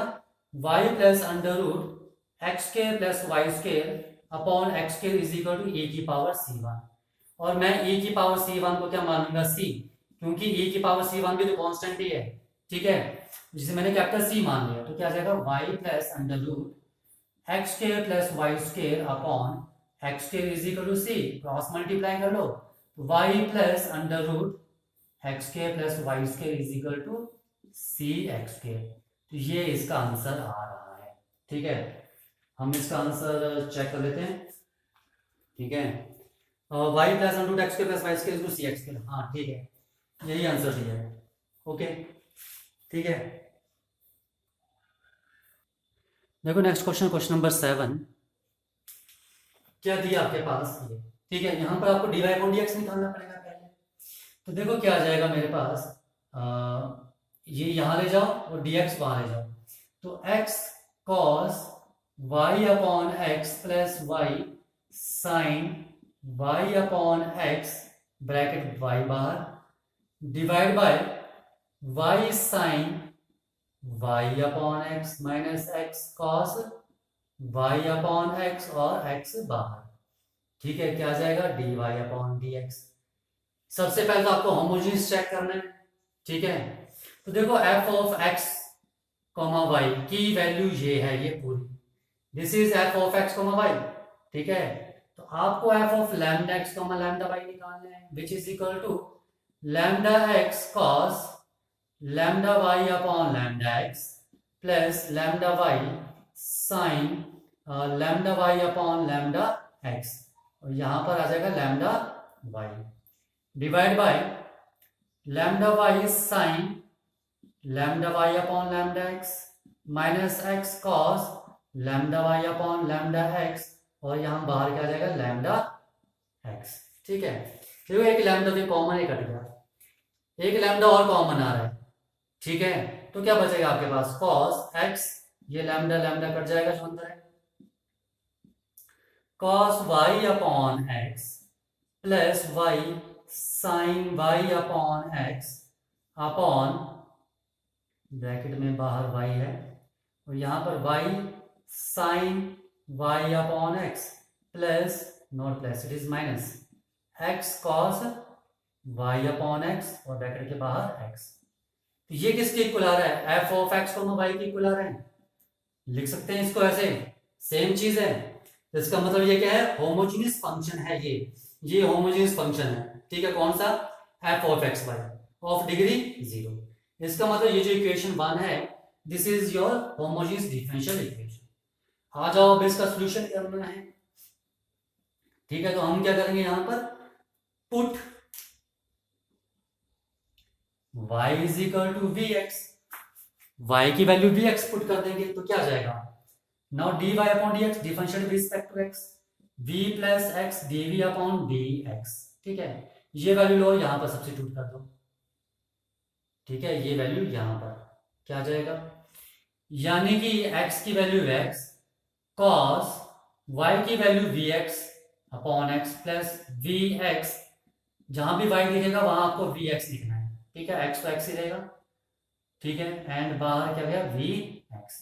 y plus under root x square plus y square upon x square is equal to e की power C1, और मैं e की पावर C1 को क्या मानूंगा, c, क्योंकि e की पावर C1 भी तो कांस्टेंट ही है। ठीक है, जिसे मैंने कैपिटल C मान लिया, तो क्या आ जाएगा y plus under root x square plus y square upon x square is equal to c, cross multiply कर लो, y plus under root x square plus y square is equal to c x square, तो ये इसका answer आ रहा है। ठीक है, हम इसका आंसर चेक कर लेते हैं। ठीक है, y plus under root x square plus y square is equal to c x square, हाँ ठीक है, यही आंसर दिया है। ओके, ठीक है, देखो नेक्स्ट क्वेश्चन, क्वेश्चन नंबर 7, क्या दिया आपके पास ये। ठीक है, यहाँ पर आपको dy अपॉन dx निकालना पड़ेगा पहले। तो देखो क्या आ जाएगा मेरे पास, ये यहाँ ले जाओ और dx वहां ले जाओ, तो x cos y upon x plus y sine y upon x bracket y बाहर divide by y sine y upon x minus x cos y upon x और x बाहर। ठीक है, क्या आ जाएगा dy अपॉन dx। सबसे पहले तो आपको होमोजेनियस चेक करना है। ठीक है, तो देखो f of x comma Y की वैल्यू ये है, ये पूरी, this is f of x comma Y. ठीक है, तो आपको f of lambda x comma lambda y निकालना है, which is equal to lambda x cos lambda Y upon lambda x plus lambda y sine lambda Y upon lambda x, और यहां पर आ जाएगा lambda y divide by lambda y sine lambda Y upon lambda x minus x cos lambda Y upon lambda x, और यहां बाहर क्या आ जाएगा लैम्डा एक्स। ठीक है, देखो एक लैम्डा भी कॉमन ही कट गया, एक लैम्डा और कॉमन आ रहा है। ठीक है, तो क्या बचेगा आपके पास कॉस एक्स, ये लैम्डा लैम्डा कट जाएगा जो अंदर है, cos y upon x plus y sine y upon x upon bracket में बाहर y है, और यहां पर y sine y upon x plus not plus, it is minus x cos y upon x और ब्रैकेट के बाहर x। तो ये किसके इक्वल आ रहा है, f ऑफ x y के इक्वल आ रहा है। लिख सकते हैं इसको ऐसे, सेम चीज है, तो इसका मतलब ये क्या है, होमोजेनियस फंक्शन है ये होमोजेनियस फंक्शन है। ठीक है, कौन सा, f of x y of degree 0। इसका मतलब ये जो इक्वेशन 1 है, this is your homogeneous differential equation. आ जाओ अब इसका सॉल्यूशन करना है। ठीक है, तो हम क्या करेंगे, यहां पर put y is equal to we x, y की वैल्यू वी एक्स पुट कर देंगे, तो क्या आ जाएगा, now dy upon dx differential with respect to x, v plus x dv upon dx। ठीक है, ये वैल्यू लो यहां पर सब्स्टिट्यूट कर दो। ठीक है, ये वैल्यू यहां पर क्या आ जाएगा, यानी कि x की वैल्यू x cos y की value vx upon x plus vx, जहां भी y दिखेगा वहां आपको vx लिखना है। ठीक है, x तो x ही रहेगा। ठीक है, एंड बाहर क्या गया vx,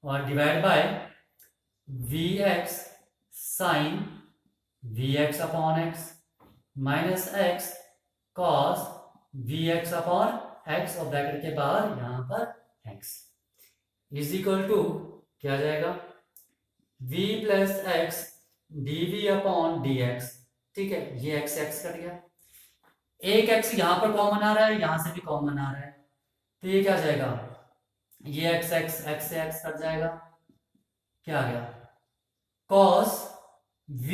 और divide by vx sine vx upon x minus x cos vx upon x, और ब्रैकेट के बाहर यहां पर x इज इक्वल टू क्या आ जाएगा, v plus x dv upon dx। ठीक है, ये x कट गया, एक x यहां पर कॉमन आ रहा है, यहां से भी कॉमन आ रहा है, तो ये क्या आ जाएगा, ये x से x कट जाएगा, क्या आ गया cos v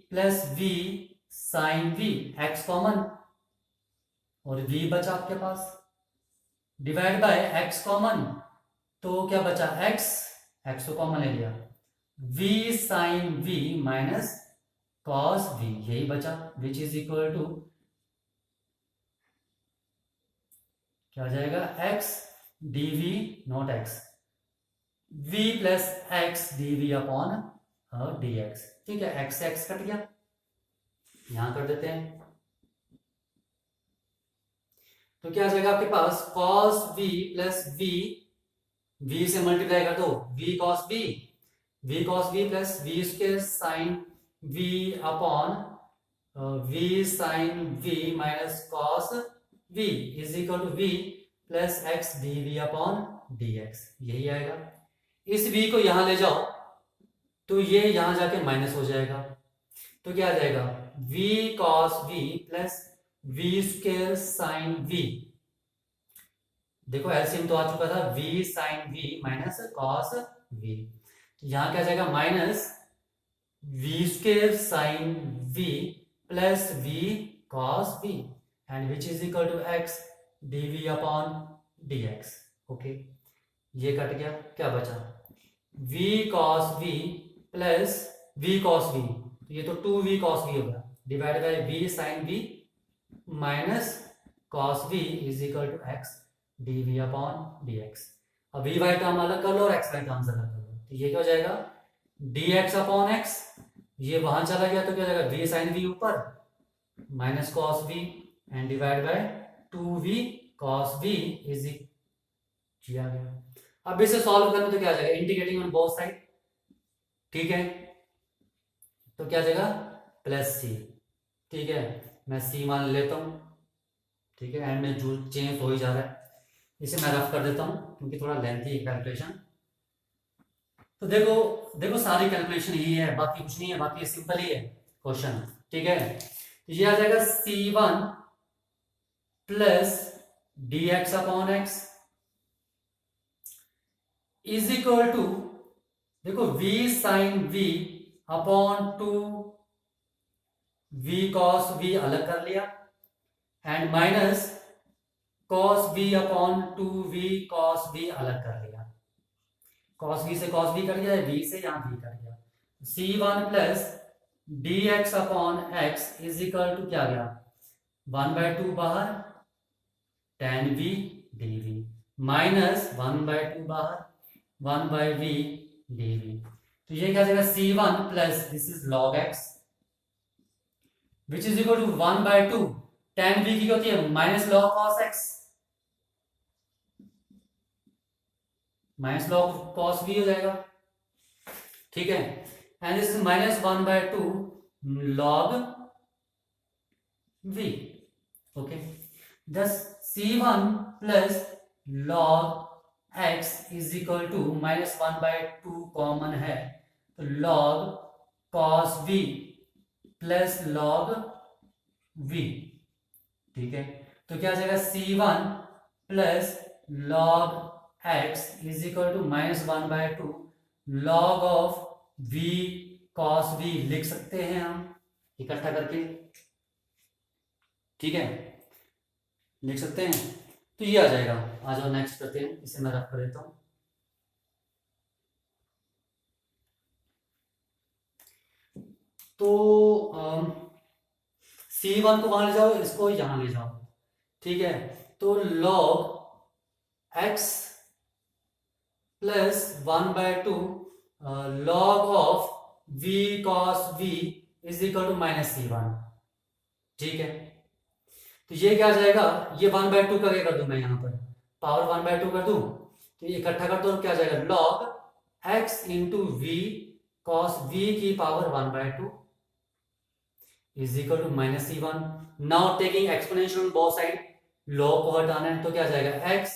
plus v sine v, x common और v बचा आपके पास, डिवाइड बाय x कॉमन, तो क्या बचा x को कॉमन ले लिया, v sine v minus cos v, यही बचा, विच इज इक्वल टू क्या हो जाएगा, x dv not x, v plus x dv upon dx। ठीक है, x से x कट गया, यहां कर देते हैं, तो क्या आ जाएगा आपके पास cos v प्लस v से मल्टीप्लाई कर दो, v cos v plus v square sine v upon v sine v minus cos v is equal to v plus x dv upon dx, यही आएगा। इस v को यहां ले जाओ तो ये यहां जाके माइनस हो जाएगा, तो क्या आ जाएगा v cos v plus v square sine v, देखो एलसीएम तो आ चुका था, v sine v minus cos v, तो यहां क्या आ जाएगा minus v square sine v plus v cos v and which is equal to x dv upon dx। Okay, ये कट गया, क्या बचा v cos v plus v cos v, तो ये तो 2v cos v होगा, divide by v sine v minus cos v is equal to x dv upon dx। अब v y term अलग कर लो और x वाई टर्म अलग कर लो, तो ये क्या हो जाएगा dx अपॉन x, ये वहां चला गया तो क्या हो जाएगा v साइन v ऊपर minus cos v and divide by 2v cos v is equal आ गया। अब इसे सॉल्व करना तो क्या आ जाएगा इंटीग्रेटिंग ऑन बोथ साइड, ठीक है, तो क्या आ जाएगा प्लस c, ठीक है, मैं c मान लेता हूं, ठीक है, एंड में जो चेंज हो ही जा रहा है, इसे मैं रफ कर देता हूं क्योंकि थोड़ा लेंथी है कैलकुलेशन। तो देखो सारी कैलकुलेशन यही है, बाकी कुछ नहीं है, बाकी सिंपल ही है क्वेश्चन, ठीक है, तो ये आ जाएगा c1 plus dx upon x is equal to, देखो v sine v upon 2v cos v अलग कर लिया and minus cos v upon 2v cos v अलग कर लिया, cos v से cos v कट गया, v से यहां v कट गया, c1 plus dx upon x is equal to क्या आ गया 1/2 बाहर tan v dv माइनस 1/2 बाहर 1/v dv, तो ये क्या आ जाएगा c1 plus this is log x which is equal to 1/2 tan v की होती है minus log cos x, minus log cos v हो जाएगा, ठीक है, and this is minus 1/2 log v। Okay, thus c1 plus log x is equal to minus 1/2 common है, तो log cos v plus log v, ठीक है, तो क्या आ जाएगा c1 plus log x is equal to minus 1/2 log of v cos v लिख सकते हैं हम इकट्ठा करके, ठीक है, लिख सकते हैं, तो ये आ जाएगा। आ जाओ नेक्स्ट करते हैं, इसे मैं रख कर देता हूं, तो c1 को वहां ले जाओ, इसको यहां ले जाओ, ठीक है, तो log x plus 1/2 log of v cos v is equal to minus c1, ठीक है, तो ये क्या आ जाएगा, ये 1/2 का क्या कर दूं मैं यहाँ पर पावर 1/2 कर दूं, तो ये इकट्ठा कर दो, क्या आ जाएगा log x into v cos v की power 1/2 is equal to minus c1। Now taking exponential on both side, log को हटाना है, तो क्या आ जाएगा x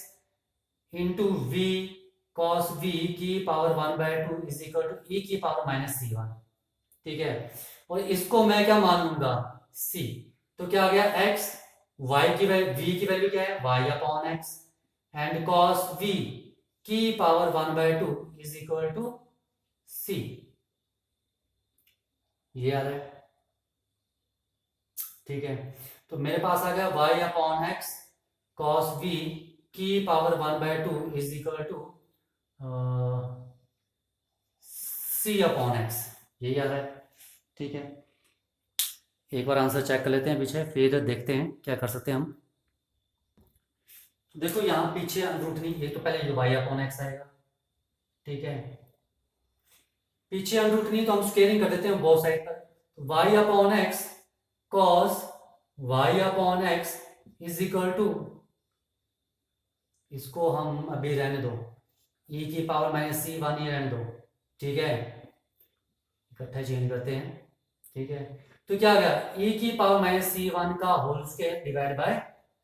into v cos v की power 1/2 is equal to e की पावर माइनस c1, ठीक है, और इसको मैं क्या मान लूंगा c, तो क्या आ गया x, y की वैल्यू v की वैल्यू क्या है y upon x and cos v की power 1/2 is equal to c, ये आ रहा है, ठीक है। तो मेरे पास आ गया y upon x cos v की power 1/2 is equal to c upon x, यही आ रहा है, ठीक है। एक बार आंसर चेक कर लेते हैं पीछे, फिर देखते हैं क्या कर सकते हैं हम। देखो यहाँ पीछे अंडरूटनी, ये तो पहले y अपॉन एक्स आएगा, ठीक है। पीछे अंडरूटनी तो हम स्केलिंग कर देते हैं बोथ साइड पर, तो y upon x cos y upon x is equal to, इसको हम अभी रहने दो, e की पावर माइनस सी वन ही रहने दो, ठीक है। इकट्ठा चेंज करते हैं, ठीक है। तो क्या आ गया, e की पावर माइनस सी वन का whole square divide by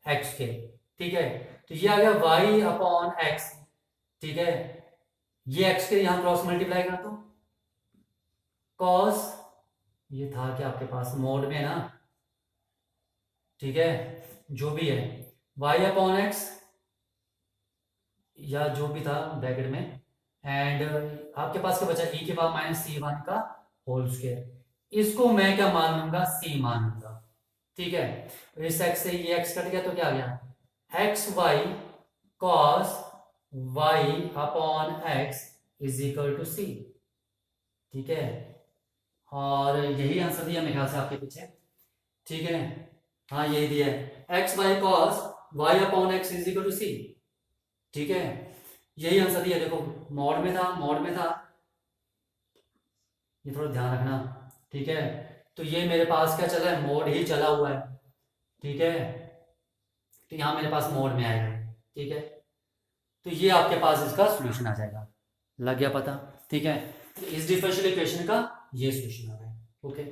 x square, ठीक है। तो ये आ गया y अपॉन एक्स, ठीक है। ये एक्स के यहाँ क्रॉस मल्टीप्लाई कर दो, कॉस, ये था कि आपके पास मोड में ना, ठीक है, जो भी है y अपॉन एक्स या जो भी था ब्रैकेट में, एंड आपके पास क्या बचा, e के पावर माइनस सी वन का होल स्क्वायर, इसको मैं क्या मान लूंगा, c मान लूंगा, ठीक है। तो इस x से ये x कट गया तो क्या आ गया, x y cos y upon x is equal to c, ठीक है। और यही आंसर दिया मेरे ख्याल से आपके पीछे, ठीक है। हाँ यही दिया है, x y cos y upon x is equal to c, ठीक है। यही आंसर दिया, देखो मॉड में था, मॉड में था, ये थोड़ा ध्यान रखना, ठीक है। तो ये मेरे पास क्या चला है, मोड ही चला हुआ है, ठीक है। तो यहाँ मेरे पास मोड में आएगा, ठीक है। तो ये आपके पास इसका सोल्यूशन आ जाएगा, लग गया पता, ठीक है। तो इस डिफरेंशियल इक्वेशन का ये सोल्यूशन आ रहा है, ओके।